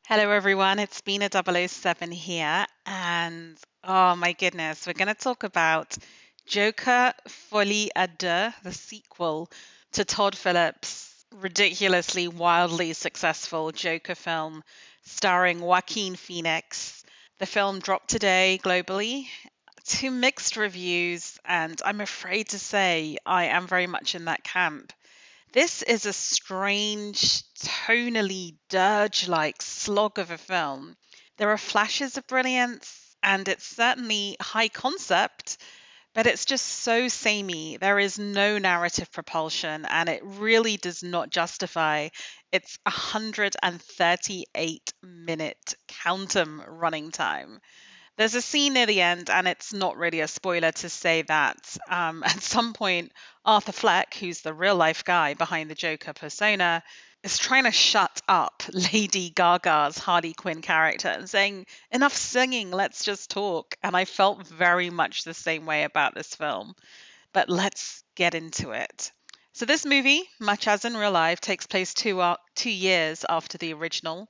Hello, everyone. It's Bina 007 here. And oh my goodness, we're going to talk about Joker Folie à Deux, the sequel to Todd Phillips' ridiculously, wildly successful Joker film starring Joaquin Phoenix. The film dropped today globally to mixed reviews, and I'm afraid to say I am very much in that camp. This is a strange, tonally dirge-like slog of a film. There are flashes of brilliance, and it's certainly high concept, but it's just so samey. There is no narrative propulsion, and it really does not justify its 138-minute count 'em running time. There's a scene near the end, and it's not really a spoiler to say that at some point, Arthur Fleck, who's the real life guy behind the Joker persona, is trying to shut up Lady Gaga's Harley Quinn character and saying, enough singing, let's just talk. And I felt very much the same way about this film. But let's get into it. So, this movie, much as in real life, takes place 2 years after the original.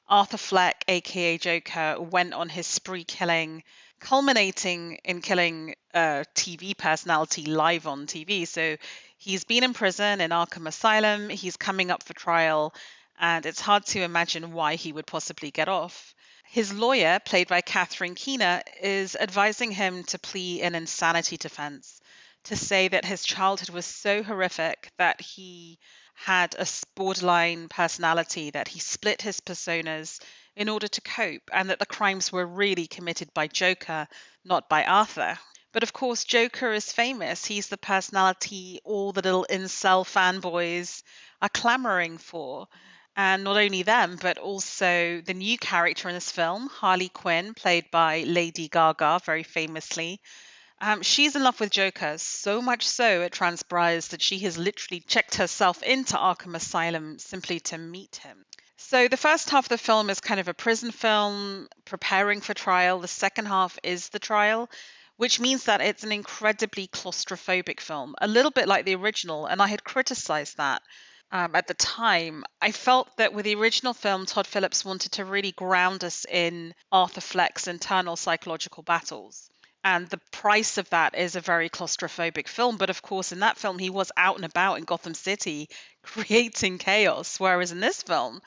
Arthur Fleck, aka Joker, went on his spree killing, culminating in killing a TV personality live on TV. So he's been in prison in Arkham Asylum, he's coming up for trial, and it's hard to imagine why he would possibly get off. His lawyer, played by Catherine Keener, is advising him to plea an insanity defense, to say that his childhood was so horrific that he had a borderline personality, that he split his personas in order to cope, and that the crimes were really committed by Joker, not by Arthur. But of course, Joker is famous. He's the personality all the little incel fanboys are clamoring for. And not only them, but also the new character in this film, Harley Quinn, played by Lady Gaga, very famously. She's in love with Joker, so much so it transpires that she has literally checked herself into Arkham Asylum simply to meet him. So the first half of the film is kind of a prison film preparing for trial. The second half is the trial, which means that it's an incredibly claustrophobic film, a little bit like the original. And I had criticized that at the time. I felt that with the original film, Todd Phillips wanted to really ground us in Arthur Fleck's internal psychological battles. And the price of that is a very claustrophobic film. But of course, in that film, he was out and about in Gotham City creating chaos. Whereas in this film,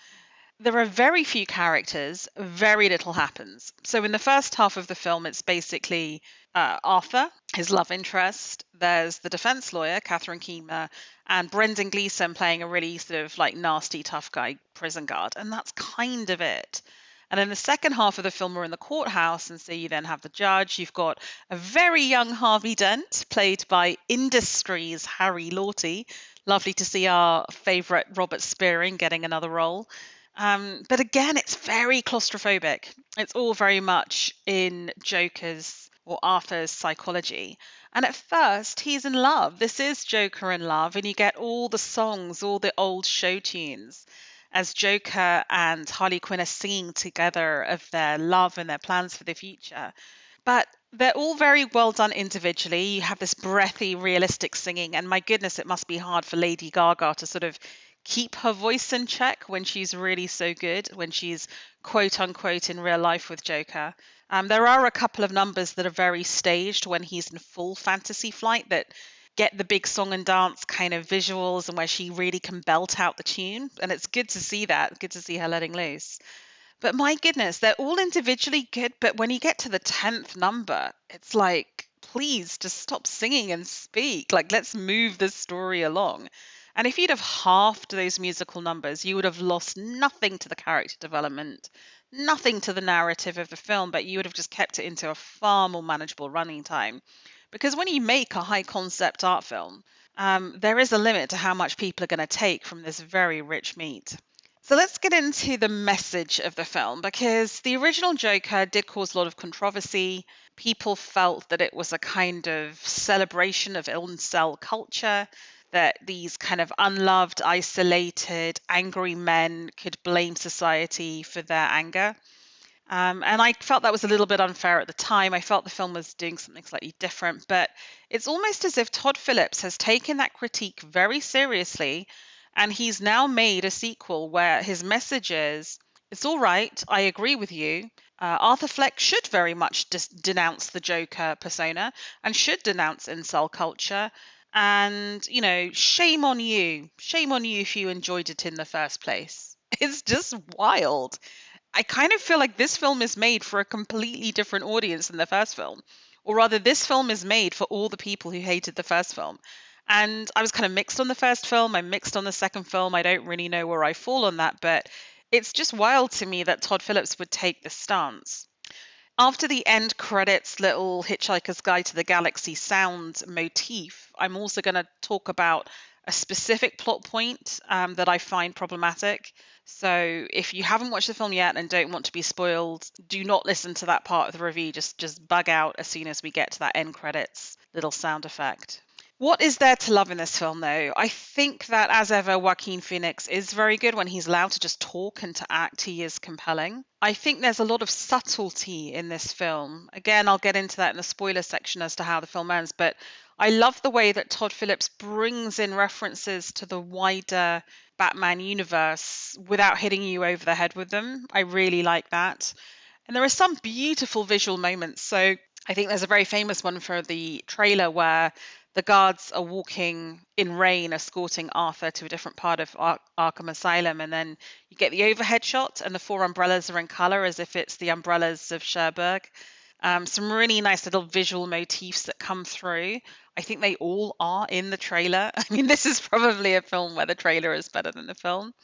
there are very few characters, very little happens. So in the first half of the film, it's basically Arthur, his love interest. There's the defense lawyer, Catherine Keener, and Brendan Gleeson playing a really sort of like nasty, tough guy prison guard. And that's kind of it. And in the second half of the film, we're in the courthouse, and so you then have the judge. You've got a very young Harvey Dent, played by Industries Harry Lawty. Lovely to see our favourite Robert Spearing getting another role. But again, it's very claustrophobic. It's all very much in Joker's or Arthur's psychology. And at first, he's in love. This is Joker in love, and you get all the songs, all the old show tunes as Joker and Harley Quinn are singing together of their love and their plans for the future. But they're all very well done individually. You have this breathy, realistic singing, and my goodness, it must be hard for Lady Gaga to sort of keep her voice in check when she's really so good, when she's quote unquote in real life with Joker. There are a couple of numbers that are very staged when he's in full fantasy flight that get the big song and dance kind of visuals and where she really can belt out the tune. And it's good to see that, good to see her letting loose. But my goodness, they're all individually good. But when you get to the 10th number, it's like, please just stop singing and speak. Like, let's move this story along. And if you'd have halved those musical numbers, you would have lost nothing to the character development, nothing to the narrative of the film, but you would have just kept it into a far more manageable running time. Because when you make a high concept art film, there is a limit to how much people are going to take from this very rich meat. So let's get into the message of the film, because the original Joker did cause a lot of controversy. People felt that it was a kind of celebration of incel culture, that these kind of unloved, isolated, angry men could blame society for their anger. And I felt that was a little bit unfair at the time. I felt the film was doing something slightly different, but it's almost as if Todd Phillips has taken that critique very seriously And he's now made a sequel where his message is, it's all right, I agree with you. Arthur Fleck should very much denounce the Joker persona and should denounce incel culture. And, shame on you. Shame on you if you enjoyed it in the first place. It's just wild. I kind of feel like this film is made for a completely different audience than the first film. Or rather, this film is made for all the people who hated the first film. And I was kind of mixed on the first film. I'm mixed on the second film. I don't really know where I fall on that, but it's just wild to me that Todd Phillips would take this stance. After the end credits little Hitchhiker's Guide to the Galaxy sound motif, I'm also going to talk about a specific plot point that I find problematic. So if you haven't watched the film yet and don't want to be spoiled, do not listen to that part of the review. Just bug out as soon as we get to that end credits little sound effect. What is there to love in this film, though? I think that, as ever, Joaquin Phoenix is very good when he's allowed to just talk and to act. He is compelling. I think there's a lot of subtlety in this film. Again, I'll get into that in the spoiler section as to how the film ends, but I love the way that Todd Phillips brings in references to the wider Batman universe without hitting you over the head with them. I really like that. And there are some beautiful visual moments. So I think there's a very famous one for the trailer where the guards are walking in rain, escorting Arthur to a different part of Arkham Asylum. And then you get the overhead shot, and the four umbrellas are in color as if it's the umbrellas of Cherbourg. Some really nice little visual motifs that come through. I think they all are in the trailer. I mean, this is probably a film where the trailer is better than the film.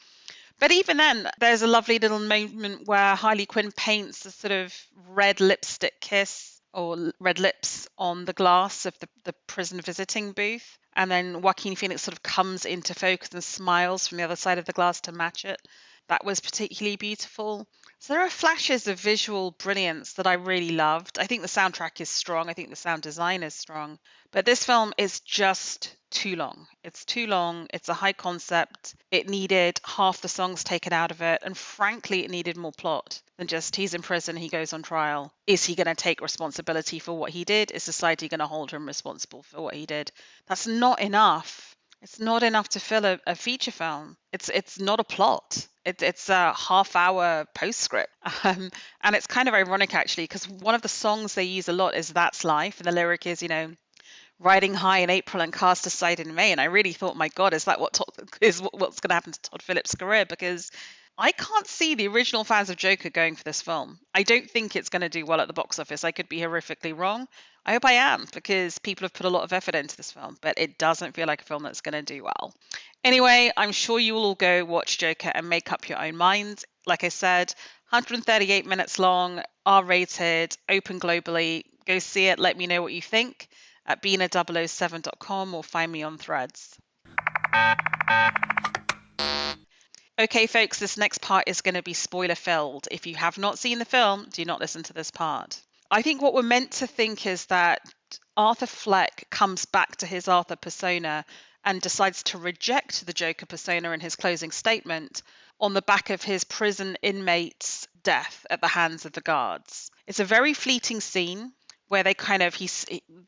But even then, there's a lovely little moment where Harley Quinn paints a sort of red lipstick kiss or red lips on the glass of the prison visiting booth. And then Joaquin Phoenix sort of comes into focus and smiles from the other side of the glass to match it. That was particularly beautiful. So there are flashes of visual brilliance that I really loved. I think the soundtrack is strong. I think the sound design is strong. But this film is just too long. It's too long. It's a high concept. It needed half the songs taken out of it. And frankly, it needed more plot than just he's in prison, he goes on trial. Is he going to take responsibility for what he did? Is society going to hold him responsible for what he did? That's not enough. It's not enough to fill a feature film. It's not a plot. It's a half-hour postscript. And it's kind of ironic, actually, because one of the songs they use a lot is That's Life. And the lyric is, riding high in April and cast aside in May. And I really thought, my God, is that what's going to happen to Todd Phillips' career? Because I can't see the original fans of Joker going for this film. I don't think it's going to do well at the box office. I could be horrifically wrong. I hope I am, because people have put a lot of effort into this film, but it doesn't feel like a film that's going to do well. Anyway, I'm sure you will all go watch Joker and make up your own minds. Like I said, 138 minutes long, R-rated, open globally. Go see it. Let me know what you think at Bina007.com or find me on Threads. Okay, folks, this next part is going to be spoiler-filled. If you have not seen the film, do not listen to this part. I think what we're meant to think is that Arthur Fleck comes back to his Arthur persona and decides to reject the Joker persona in his closing statement on the back of his prison inmate's death at the hands of the guards. It's a very fleeting scene where they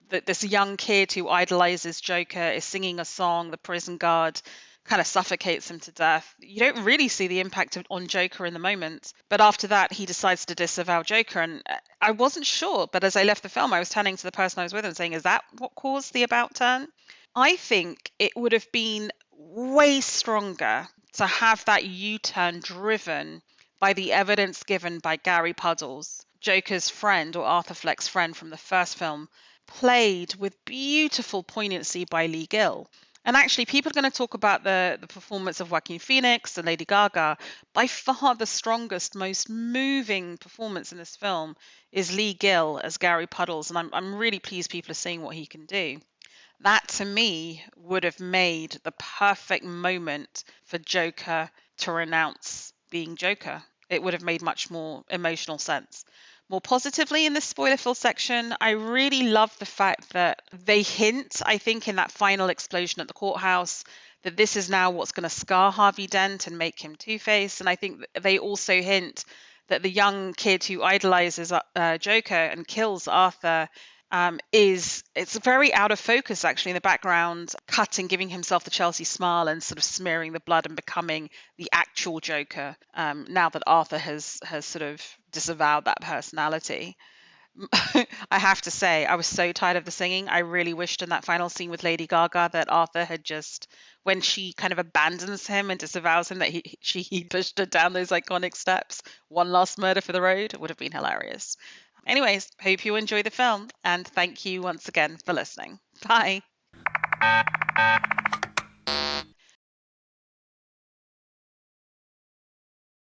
this young kid who idolizes Joker is singing a song, the prison guard kind of suffocates him to death. You don't really see the impact on Joker in the moment. But after that, he decides to disavow Joker. And I wasn't sure, but as I left the film, I was turning to the person I was with and saying, is that what caused the about turn? I think it would have been way stronger to have that U-turn driven by the evidence given by Gary Puddles, Joker's friend, or Arthur Fleck's friend from the first film, played with beautiful poignancy by Lee Gill. And actually, people are going to talk about the performance of Joaquin Phoenix and Lady Gaga. By far the strongest, most moving performance in this film is Lee Gill as Gary Puddles. And I'm really pleased people are seeing what he can do. That, to me, would have made the perfect moment for Joker to renounce being Joker. It would have made much more emotional sense. More positively, in this spoiler-filled section, I really love the fact that they hint, I think, in that final explosion at the courthouse, that this is now what's going to scar Harvey Dent and make him Two-Face. And I think they also hint that the young kid who idolizes Joker and kills Arthur it's very out of focus actually in the background, cutting, giving himself the Chelsea smile and sort of smearing the blood and becoming the actual Joker. Now that Arthur has sort of disavowed that personality. I have to say, I was so tired of the singing. I really wished in that final scene with Lady Gaga that Arthur had just, when she kind of abandons him and disavows him, that he pushed her down those iconic steps. One last murder for the road would have been hilarious. Anyways, hope you enjoy the film, and thank you once again for listening. Bye.